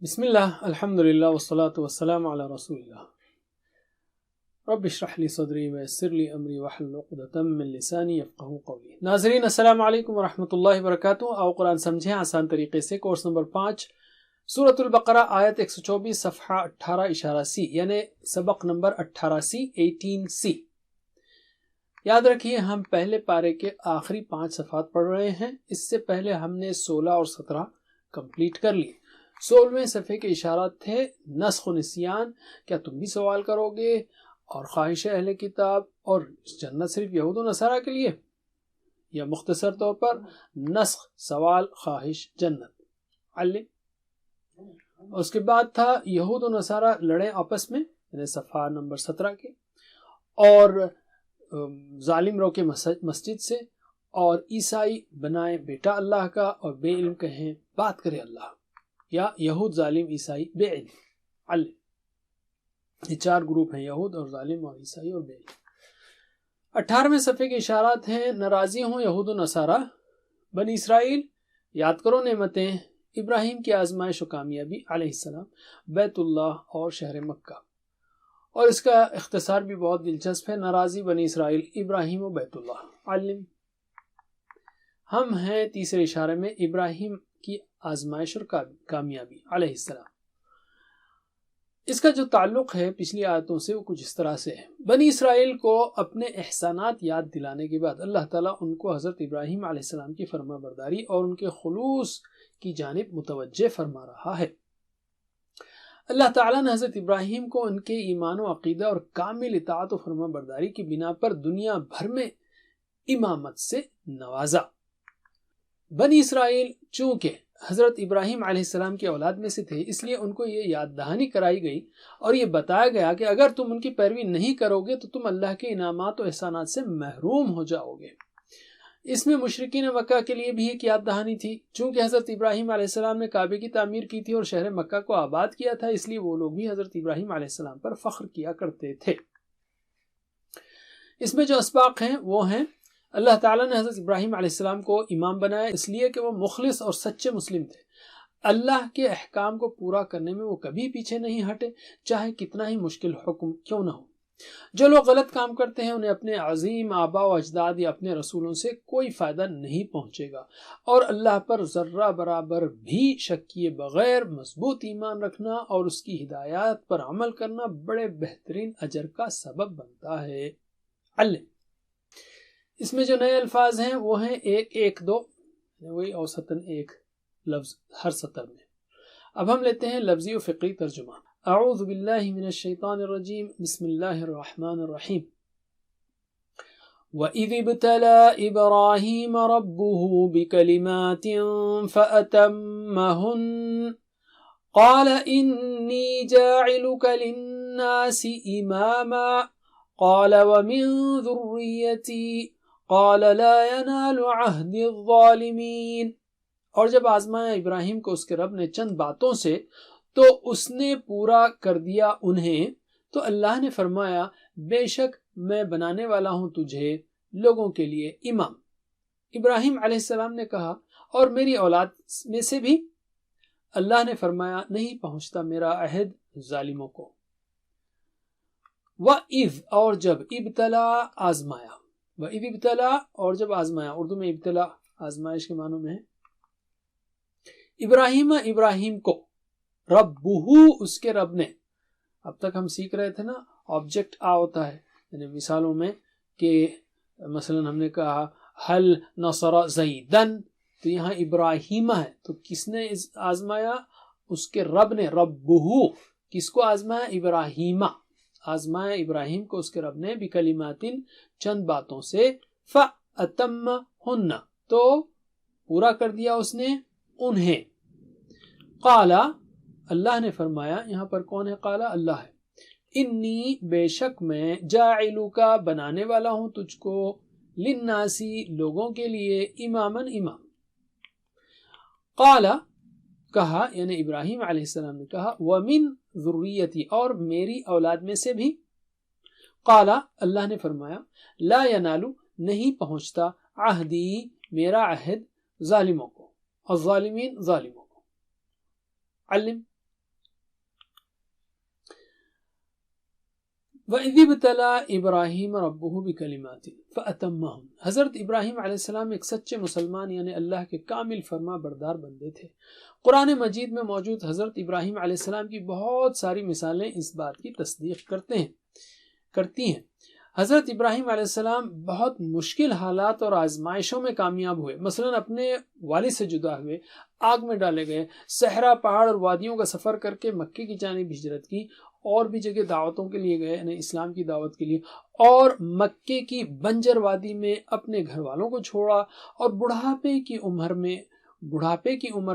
بسم اللہ الحمدللہ والصلاة والسلام علی رسول اللہ رب اشرح لی صدری ویسر لی امری واحلل عقدۃ من لسانی یفقہوا قولی۔ ناظرین السلام علیکم ورحمۃ اللہ وبرکاتہ۔ آؤ قرآن سمجھیں آسان طریقے سے۔ کورس نمبر 5 سورۃ البقرہ آیت 124 صفحہ 18-C یعنی سبق نمبر 18C۔ یاد رکھیے ہم پہلے پارے کے آخری 5 صفحات پڑھ رہے ہیں۔ اس سے پہلے ہم نے 16 اور 17 کمپلیٹ کر لی۔ 16ویں صفحے کے اشارات تھے نسخ و نسیان، کیا تم بھی سوال کرو گے، اور خواہش اہل کتاب، اور جنت صرف یہود و نصارہ کے لیے، یا مختصر طور پر نسخ سوال خواہش جنت علم۔ اس کے بعد تھا یہود و نصارہ لڑیں آپس میں، یعنی صفحہ نمبر 17 کے، اور ظالم روکے مسجد سے، اور عیسائی بنائے بیٹا اللہ کا، اور بے علم کہیں بات کرے اللہ، یا یہود ظالم عیسائی بے علم۔ یہ 4 گروپ ہیں، یہود اور ظالم اور عیسائی اور بے علم۔ 18ویں صفحے کے اشارات ہیں ناراضی ہوں یہود و نصارہ، بنی اسرائیل یاد کرو نعمتیں، ابراہیم کی آزمائش و کامیابی علیہ السلام، بیت اللہ اور شہر مکہ۔ اور اس کا اختصار بھی بہت دلچسپ ہے، ناراضی بنی اسرائیل، ابراہیم و بیت اللہ علم۔ ہم ہیں تیسرے اشارے میں ابراہیم کی آزمائش اور کامیابی علیہ السلام۔ اس کا جو تعلق ہے پچھلی آیتوں سے وہ کچھ اس طرح سے ہے۔ بنی اسرائیل کو اپنے احسانات یاد دلانے کے بعد اللہ تعالیٰ ان کو حضرت ابراہیم علیہ السلام کی فرما برداری اور ان کے خلوص کی جانب متوجہ فرما رہا ہے۔ اللہ تعالیٰ نے حضرت ابراہیم کو ان کے ایمان و عقیدہ اور کامل اطاعت و فرما برداری کی بنا پر دنیا بھر میں امامت سے نوازا۔ بنی اسرائیل چونکہ حضرت ابراہیم علیہ السلام کی اولاد میں سے تھے، اس لیے ان کو یہ یاد دہانی کرائی گئی اور یہ بتایا گیا کہ اگر تم ان کی پیروی نہیں کرو گے تو تم اللہ کے انعامات و احسانات سے محروم ہو جاؤ گے۔ اس میں مشرکین مکہ کے لیے بھی ایک یاد دہانی تھی، چونکہ حضرت ابراہیم علیہ السلام نے کعبے کی تعمیر کی تھی اور شہر مکہ کو آباد کیا تھا، اس لیے وہ لوگ بھی حضرت ابراہیم علیہ السلام پر فخر کیا کرتے تھے۔ اس میں جو اسباق ہیں وہ ہیں، اللہ تعالیٰ نے حضرت ابراہیم علیہ السلام کو امام بنایا اس لیے کہ وہ مخلص اور سچے مسلم تھے۔ اللہ کے احکام کو پورا کرنے میں وہ کبھی پیچھے نہیں ہٹے، چاہے کتنا ہی مشکل حکم کیوں نہ ہو۔ جو لوگ غلط کام کرتے ہیں انہیں اپنے عظیم آباء و اجداد یا اپنے رسولوں سے کوئی فائدہ نہیں پہنچے گا، اور اللہ پر ذرہ برابر بھی شک کیے بغیر مضبوط ایمان رکھنا اور اس کی ہدایات پر عمل کرنا بڑے بہترین اجر کا سبب بنتا ہے۔ علم۔ اس میں جو نئے الفاظ ہیں وہ ہیں 1-1-2، وہی اوسطاً 1 لفظ ہر سطر میں۔ اب ہم لیتے ہیں لفظی و فقری ترجمہ۔ اعوذ باللہ من الشیطان الرجیم، بسم اللہ الرحمن الرحیم۔ وَإِذِ ابْتَلَى إِبْرَاهِيمَ رَبُّهُ بِكَلِمَاتٍ فَأَتَمَّهُنَّ قَالَ إِنِّي جَاعِلُكَ لِلنَّاسِ إِمَامًا قَالَ وَمِن ذُرِّيَّتِي قَالَ لَا يَنَالُ عَهْدِي الظَّالِمِينَ۔ اور جب آزمایا ابراہیم کو اس کے رب نے چند باتوں سے تو اس نے پورا کر دیا انہیں، تو اللہ نے فرمایا بے شک میں بنانے والا ہوں تجھے لوگوں کے لیے امام۔ ابراہیم علیہ السلام نے کہا اور میری اولاد میں سے بھی؟ اللہ نے فرمایا نہیں پہنچتا میرا عہد ظالموں کو۔ وَإِذْ اور جب، ابتلا آزمایا، وَإِذْ ابتلا اور جب آزمایا، اردو میں ابتلا آزمائش کے معنوں میں ہے۔ ابراہیم کو، ربہ اس کے رب نے، اب تک ہم سیکھ رہے تھے نا آبجیکٹ ہوتا ہے، یعنی مثالوں میں کہ مثلا ہم نے کہا حل نصر زیدن، تو یہاں ابراہیم ہے، تو کس نے آزمایا؟ اس کے رب نے، ربہ کس کو آزمایا؟ ابراہیم، آزمایا ابراہیم کو اس کے رب نے بکلمات چند باتوں سے، فَأَتَمَّهُنَّ تو پورا کر دیا اس نے انہیں۔ قال اللہ نے فرمایا، یہاں پر کون ہے؟ قال اللہ ہے۔ انی بے شک میں، جاعلوکا بنانے والا ہوں تجھ کو، للناسی لوگوں کے لیے، اماماً امام۔ قال کہا، یعنی ابراہیم علیہ السلام نے کہا، ومن ذریتی اور میری اولاد میں سے بھی۔ قال اللہ نے فرمایا، لا ینالو نہیں پہنچتا، عہدی میرا عہد، ظالموں کو، الظالمین ظالموں کو۔ علم وَإِذِ ابْتَلَىٰ إِبْرَاهِيمَ رَبُّهُ بِكَلِمَاتٍ فَأَتَمَّهُنَّ۔ حضرت ابراہیم علیہ السلام ایک سچے مسلمان یعنی اللہ کے کامل فرما بردار بندے تھے۔ قرآن مجید میں موجود حضرت ابراہیم علیہ السلام کی بہت ساری مثالیں اس بات کی تصدیق کرتی ہیں۔ حضرت ابراہیم علیہ السلام بہت مشکل حالات اور آزمائشوں میں کامیاب ہوئے، مثلا اپنے والد سے جدا ہوئے، آگ میں ڈالے گئے، صحرا، پہاڑ اور وادیوں کا سفر کر کے مکے کی جانب ہجرت کی، اور بھی جگہ دعوتوں کے لیے گئے، یعنی اسلام کی دعوت کے لیے، اور مکے کی بنجر وادی میں اپنے گھر والوں کو چھوڑا، اور بڑھاپے کی عمر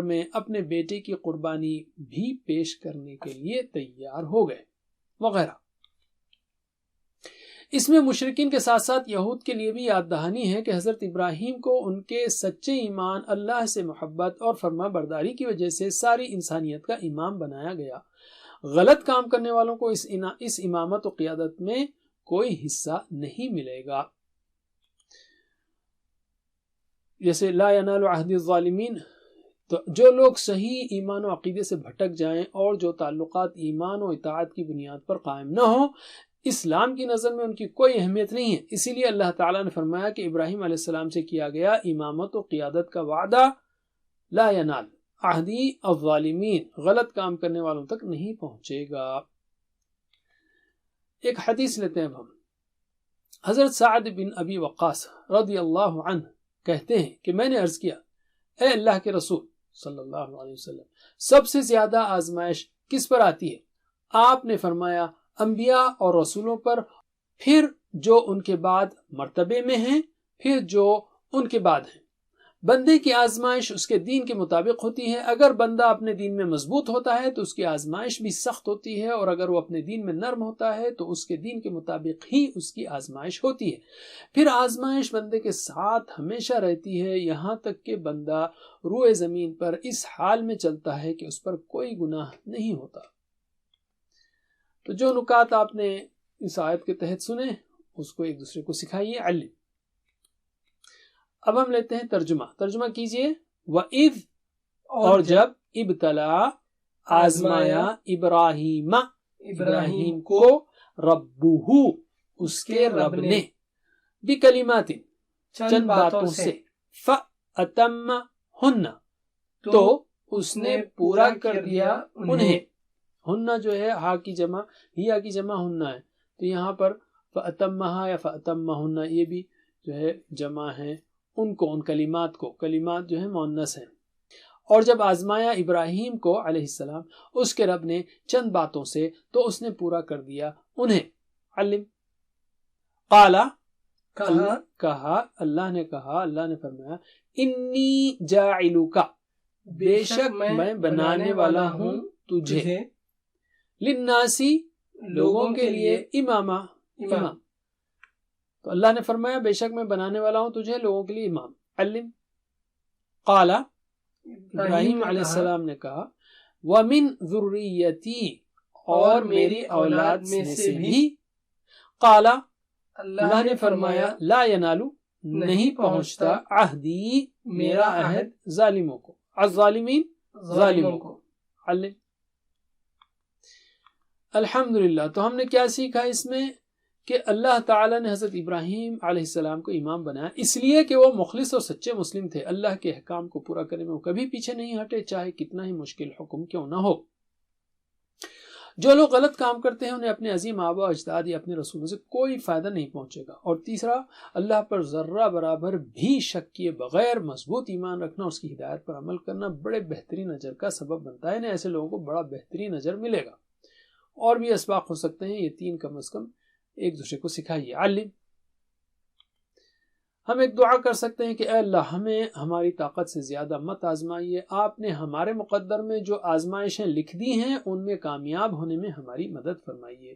میں اپنے بیٹے کی قربانی بھی پیش کرنے کے لیے تیار ہو گئے وغیرہ۔ اس میں مشرکین کے ساتھ ساتھ یہود کے لیے بھی یاد دہانی ہے کہ حضرت ابراہیم کو ان کے سچے ایمان، اللہ سے محبت اور فرما برداری کی وجہ سے ساری انسانیت کا امام بنایا گیا۔ غلط کام کرنے والوں کو اس امامت و قیادت میں کوئی حصہ نہیں ملے گا۔ جیسے لا ینال عہد الظالمین، تو جو لوگ صحیح ایمان و عقیدے سے بھٹک جائیں اور جو تعلقات ایمان و اطاعت کی بنیاد پر قائم نہ ہوں، اسلام کی نظر میں ان کی کوئی اہمیت نہیں ہے۔ اسی لیے اللہ تعالیٰ نے فرمایا کہ ابراہیم علیہ السلام سے کیا گیا امامت و قیادت کا وعدہ لا ینال عہدی الظالمین، غلط کام کرنے والوں تک نہیں پہنچے گا۔ ایک حدیث لیتے ہیں اب ہم۔ حضرت سعد بن ابی وقاص رضی اللہ عنہ کہتے ہیں کہ میں نے عرض کیا، اے اللہ کے رسول صلی اللہ علیہ وسلم، سب سے زیادہ آزمائش کس پر آتی ہے؟ آپ نے فرمایا انبیاء اور رسولوں پر، پھر جو ان کے بعد مرتبے میں ہیں، پھر جو ان کے بعد ہیں۔ بندے کی آزمائش اس کے دین کے مطابق ہوتی ہے۔ اگر بندہ اپنے دین میں مضبوط ہوتا ہے تو اس کی آزمائش بھی سخت ہوتی ہے، اور اگر وہ اپنے دین میں نرم ہوتا ہے تو اس کے دین کے مطابق ہی اس کی آزمائش ہوتی ہے۔ پھر آزمائش بندے کے ساتھ ہمیشہ رہتی ہے، یہاں تک کہ بندہ روئے زمین پر اس حال میں چلتا ہے کہ اس پر کوئی گناہ نہیں ہوتا۔ تو جو نکات آپ نے اس آیت کے تحت سنے، اس کو ایک دوسرے کو سکھائیے، علم۔ اب ہم لیتے ہیں ترجمہ کیجئے۔ وَإِذْ، اور جب، ابتلا، آزمایا، ابراہیم کو، ربہ، اس کے رب نے، بکلمات، چند باتوں سے، فَأَتَمَّهُنَّ، تو اس نے پورا کر دیا انہیں۔ ہنہ جو ہے ہا کی جمع، ہیا کی جمع ہنہ ہے، تو یہاں پر فَأَتَمَّهَا یا فَأَتَمَّهُنَّ یہ بھی جو ہے جمع ہے ان کو، ان کلمات کو، کلمات جو ہے مؤنث ہیں۔ اور جب آزمایا ابراہیم کو علیہ السلام اس کے رب نے چند باتوں سے، تو اس نے پورا کر دیا انہیں۔ علم، قالا، کہا، اللہ نے کہا، اللہ نے فرمایا، انی جاعلک، بے شک میں بنانے والا ہوں تجھے، للناسی، لوگوں کے لیے، اماما، امام۔ تو اللہ نے فرمایا بے شک میں بنانے والا ہوں تجھے لوگوں کے لیے امام۔ علم، قال، ابراہیم علیہ السلام نے کہا، وَمِن ذُرِّيَّتِي، اور میری اولاد میں سے بھی، قال، اللہ نے فرمایا، لا ینالو، نہیں پہنچتا، عہدی، میرا عہد، ظالموں کو، الظالمین، ظالموں کو۔ علم۔ الحمدللہ، تو ہم نے کیا سیکھا اس میں؟ کہ اللہ تعالیٰ نے حضرت ابراہیم علیہ السلام کو امام بنایا اس لیے کہ وہ مخلص اور سچے مسلم تھے، اللہ کے احکام کو پورا کرنے میں وہ کبھی پیچھے نہیں ہٹے، چاہے کتنا ہی مشکل حکم کیوں نہ ہو۔ جو لوگ غلط کام کرتے ہیں انہیں اپنے عظیم آباء و اجداد یا اپنے رسولوں سے کوئی فائدہ نہیں پہنچے گا۔ اور تیسرا، اللہ پر ذرہ برابر بھی شک کیے بغیر مضبوط ایمان رکھنا، اس کی ہدایت پر عمل کرنا بڑے بہترین اجر کا سبب بنتا ہے، انہیں ایسے لوگوں کو بڑا بہترین اجر ملے گا۔ اور بھی اسباق ہو سکتے ہیں، یہ تین کم از کم ایک دوسرے کو سکھائیے۔ علم، ہم ایک دعا کر سکتے ہیں کہ اے اللہ ہمیں ہماری طاقت سے زیادہ مت آزمائیے، آپ نے ہمارے مقدر میں جو آزمائشیں لکھ دی ہیں ان میں کامیاب ہونے میں ہماری مدد فرمائیے۔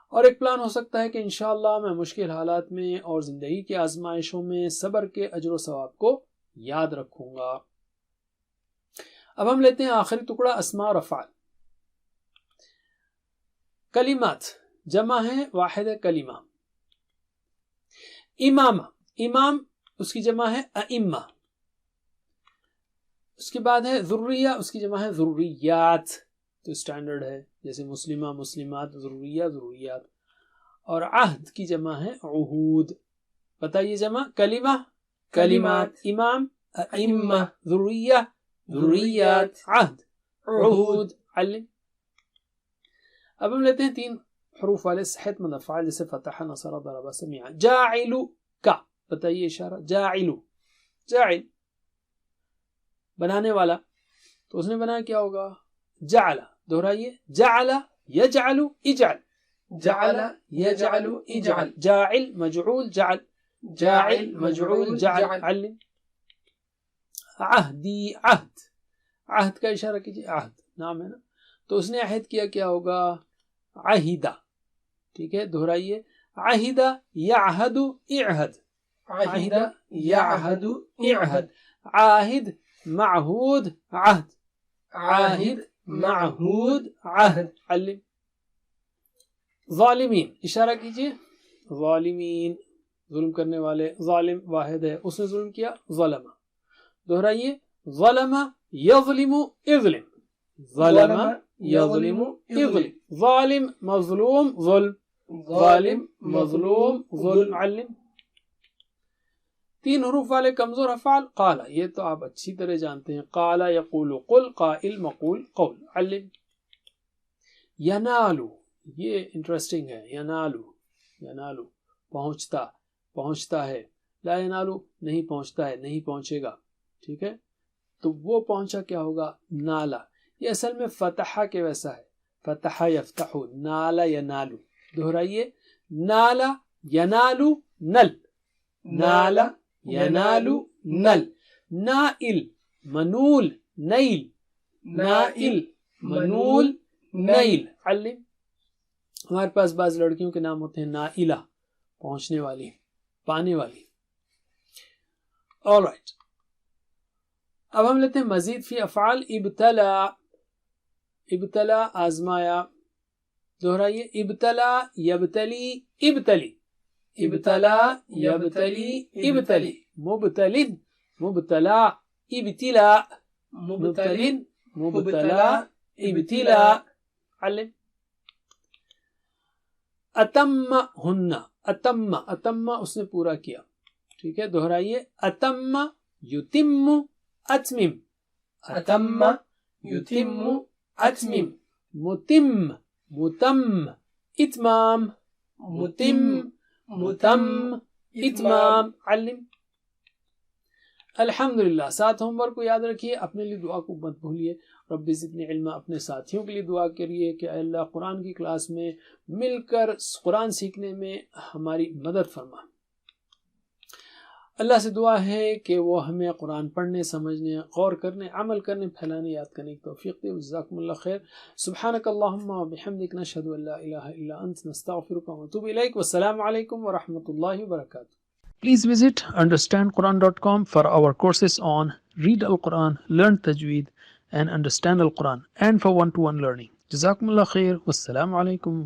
اور ایک پلان ہو سکتا ہے کہ انشاءاللہ میں مشکل حالات میں اور زندگی کی آزمائشوں میں صبر کے اجر و ثواب کو یاد رکھوں گا۔ اب ہم لیتے ہیں آخری ٹکڑا، اسماء اور افعال۔ کلمات جمع ہے، واحد ہے کلمہ۔ امامہ، امام اس کی جمع ہے ائمہ۔ اس کے بعد ہے ذریہ، اس کی جمع ہے ذریات، تو اسٹینڈرڈ ہے، جیسے مسلمہ، مسلمات، ذریہ، ذریات۔ اور عہد کی جمع ہے عہود. بتائیے جمع. کلمہ کلمات، امام ائمہ، ذریہ ذریات، عہد عہود. علم. اب ہم لیتے ہیں 3 حروف والے صحت مند افعال جیسے فتح، نصر، ضرب، سمع. جاعل کا، بتائیے اشارہ. جاعل، جاعل بنانے والا، تو اس نے بنایا کیا ہوگا؟ جعل. دہرائیے. جعل یجعل اجعل، جعل یجعل اجعل. جاعل مجعول جعل، جاعل مجعول جعل. علم. عہدی، عہد، عہد کا اشارہ کیجیے. عہد نام ہے نا، تو اس نے عہد کیا، کیا ہوگا؟ عہدہ. ٹھیک ہے، دہرائیے. عہدہ یعہد اعہد، عہدہ یعہد اعہد. عاہد معہود عہد، عاہد معہود عہد. علم. ظالمین، اشارہ کیجیے. ظالمین ظلم کرنے والے، ظالم واحد ہے، اس نے ظلم کیا. ظلم. دہرائیے. ظلم یظلم اظلم، ظلم یظلم اظلم. ظالم مظلوم ظلم، ظالم مظلوم ظلم. علم. 3 حروف والے کمزور افعال. قال، یہ تو آپ اچھی طرح جانتے ہیں. قال یقول، قل قائل مقول قول. علم. ینالو، یہ انٹرسٹنگ ہے. ینالو، ینالو پہنچتا، پہنچتا ہے. لا ینالو نہیں پہنچتا ہے، نہیں پہنچے گا. ٹھیک ہے، تو وہ پہنچا کیا ہوگا؟ نالا. یہ اصل میں فتح کے ویسا ہے. فتح یفتح، نالا ینالو. دہرائیے. نالا ینالو نل، نالا ینالو نل. نائل منول نیل، نائل منول نیل. علم. ہمارے پاس بعض لڑکیوں کے نام ہوتے ہیں نائلہ، پہنچنے والی، پانے والی. alright. اب ہم لیتے ہیں مزید فی افعال. ابتلا، ابتلا آزمایا. دہرائیے. ابتلا یبتلی ابتلی، ابتلا یبتلی ابتلی. مبتلن مبتلا ابتلا، مبتلن مبتلا ابتلا. علم. اتم ہن، اتم، اتم اس نے پورا کیا. ٹھیک ہے، دہرائیے. اتم یتم اتمم، اتم یتم اتمم. متم متم اتمام، متم متم اتمام. علم. الحمدللہ. 7 ہوم ورک کو یاد رکھیے. اپنے لیے دعا کو مت بھولیے. رب زدنی علما. اپنے ساتھیوں کے لیے دعا کریے کہ اے اللہ قرآن کی کلاس میں مل کر قرآن سیکھنے میں ہماری مدد فرما. اللہ سے دعا ہے کہ وہ ہمیں قرآن پڑھنے، سمجھنے، غور کرنے، عمل کرنے، پھیلانے، یاد کرنے کی توفیق دے. جزاکم اللہ خیر. سبحانک اللہم و بحمدک، نشہد ان لا الہ الا انت، نستغفرک و نتوب الیک. والسلام علیکم ورحمۃ اللہ وبرکاتہ. Please visit understandquran.com for our courses on Read Al-Quran, Learn Tajweed and Understand Al-Quran, and for one-to-one learning. Jazakumullah khair. Wassalamu alaikum.